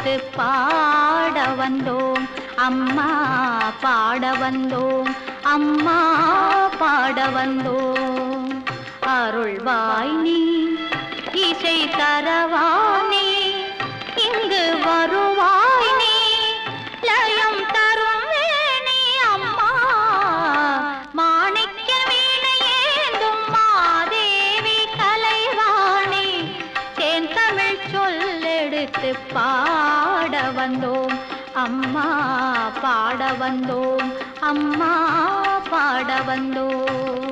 எடுத்து பாட வந்தோம் அம்மா, பாட வந்தோம் அம்மா, பாட வந்தோம். அருள்வாய் நீ, இசை தரவானே, இங்கு வருவாய் நீ, லயம் தரும் வேணி அம்மா. மாணிக்க வீணையேந்தும் மாதேவி கலைவாணி, தேன் தமிழ் சொல்லெடுத்து பாட வந்தோம் அம்மா, பாட வந்தோம் அம்மா, பாட வந்தோம்.